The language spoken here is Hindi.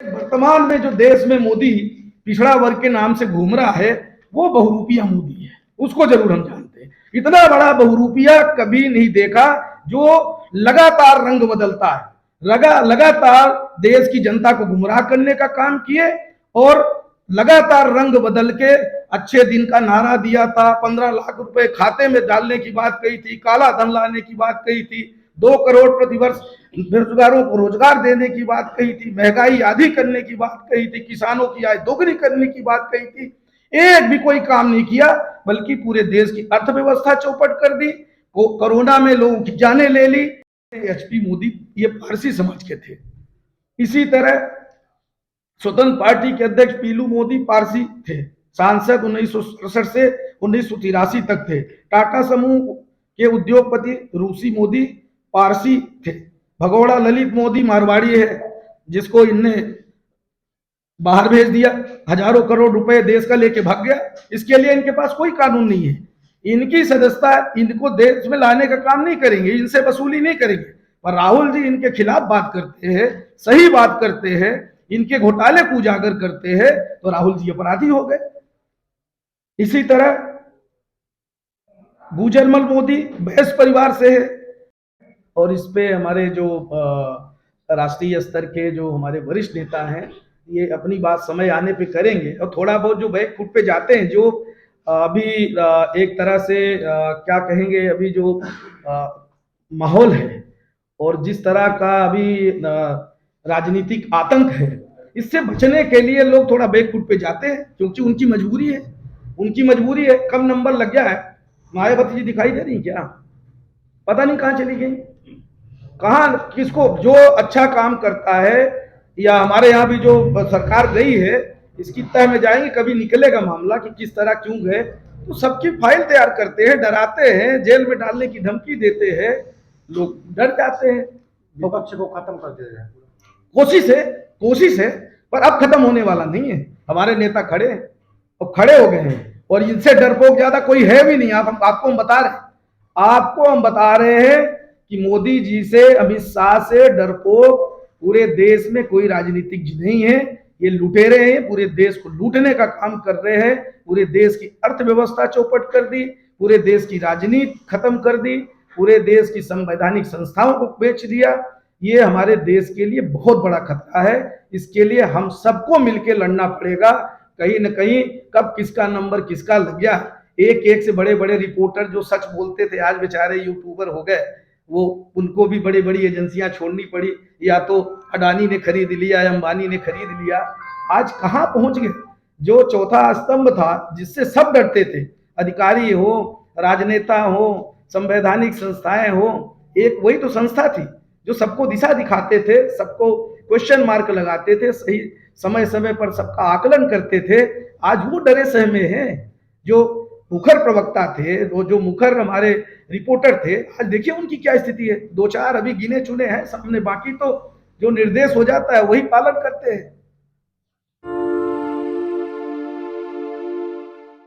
वर्तमान में जो देश में मोदी पिछड़ा वर्ग के नाम से घूम रहा है वो बहुरूपिया मोदी है, उसको जरूर हम जानते हैं। इतना बड़ा बहुरूपिया कभी नहीं देखा, जो लगातार रंग बदलता है, लगातार देश की जनता को गुमराह करने का काम किए और लगातार रंग बदल के अच्छे दिन का नारा दिया था, 15 लाख रुपए खाते में डालने की बात कही थी, काला धन लाने की बात कही थी, 2 करोड़ प्रतिवर्ष बेरोजगारों को रोजगार देने की बात कही थी, महंगाई आधी करने की बात कही थी, किसानों की आय दोगुनी करने की बात कही थी। एक भी कोई काम नहीं किया, बल्कि पूरे देश की अर्थव्यवस्था चौपट कर दी, कोरोना में लोगों की जानें ले ली। एचपी मोदी ये पारसी समाज के थे। इसी तरह स्वतंत्र पार्टी के अध्यक्ष पीलू मोदी पारसी थे, सांसद 1967 से 1983 तक थे। टाटा समूह के उद्योगपति रूसी मोदी पारसी थे। भगोड़ा ललित मोदी मारवाड़ी है, जिसको इनने बाहर भेज दिया, हजारों करोड़ रुपए देश का लेके भाग गया। इसके लिए इनके पास कोई कानून नहीं है। इनकी सदस्यता इनको देश में लाने का काम नहीं करेंगे, इनसे वसूली नहीं करेंगे। पर राहुल जी इनके खिलाफ बात करते हैं, सही बात करते हैं, इनके घोटाले को उजागर करते हैं, तो राहुल जी अपराधी हो गए। इसी तरह गुजरमल मोदी बैस परिवार से है, और इस पे हमारे जो राष्ट्रीय स्तर के जो हमारे वरिष्ठ नेता हैं, ये अपनी बात समय आने पे करेंगे। और थोड़ा बहुत जो बैक फुट पे जाते हैं, जो अभी एक तरह से क्या कहेंगे, अभी जो माहौल है और जिस तरह का अभी राजनीतिक आतंक है, इससे बचने के लिए लोग थोड़ा बैक फुट पे जाते हैं, क्योंकि उनकी मजबूरी है, उनकी मजबूरी है। कम नंबर लग गया है। मायावती जी दिखाई दे रही क्या? पता नहीं कहाँ चली गई, कहाँ किसको जो अच्छा काम करता है, या हमारे यहाँ भी जो सरकार गई है, इसकी तह में जाएंगे, कभी निकलेगा मामला कि किस तरह क्यों गए। तो सबकी फाइल तैयार करते हैं, डराते हैं, जेल में डालने की धमकी देते हैं, लोग डर जाते हैं। विपक्ष को खत्म कर दिया जाए, कोशिश है, पर अब खत्म होने वाला नहीं है। हमारे नेता खड़े हैं और खड़े हो गए हैं, और इनसे डरपोक ज्यादा कोई है भी नहीं। आपको हम बता रहे हैं कि मोदी जी से, अमित शाह से डरपोक पूरे देश में कोई राजनीतिक नहीं है। ये लुटेरे हैं, पूरे देश को लूटने का काम कर रहे हैं, पूरे देश की अर्थव्यवस्था चौपट कर दी, पूरे देश की राजनीति खत्म कर दी, पूरे देश की संवैधानिक संस्थाओं को बेच दिया। ये हमारे देश के लिए बहुत बड़ा खतरा है। इसके लिए हम सबको मिलकर लड़ना पड़ेगा। कहीं न कहीं कब किसका नंबर किसका लग गया। एक एक से बड़े बड़े रिपोर्टर जो सच बोलते थे, आज बेचारे यूट्यूबर हो गए। वो उनको भी बड़ी बड़ी एजेंसियां छोड़नी पड़ी, या तो अडानी ने खरीद लिया या अंबानी ने खरीद लिया। आज कहाँ पहुंच गए। जो चौथा स्तंभ था, जिससे सब डरते थे, अधिकारी हो, राजनेता हो, संवैधानिक संस्थाएं हो, एक वही तो संस्था थी जो सबको दिशा दिखाते थे, सबको क्वेश्चन मार्क लगाते थे, सही समय समय पर सबका आकलन करते थे। आज वो डरे सहमे हैं। जो मुखर प्रवक्ता थे, वो जो मुखर हमारे रिपोर्टर थे, आज देखिए उनकी क्या स्थिति है। 2-4 अभी गिने चुने हैं सामने, बाकी तो जो निर्देश हो जाता है वही पालन करते हैं।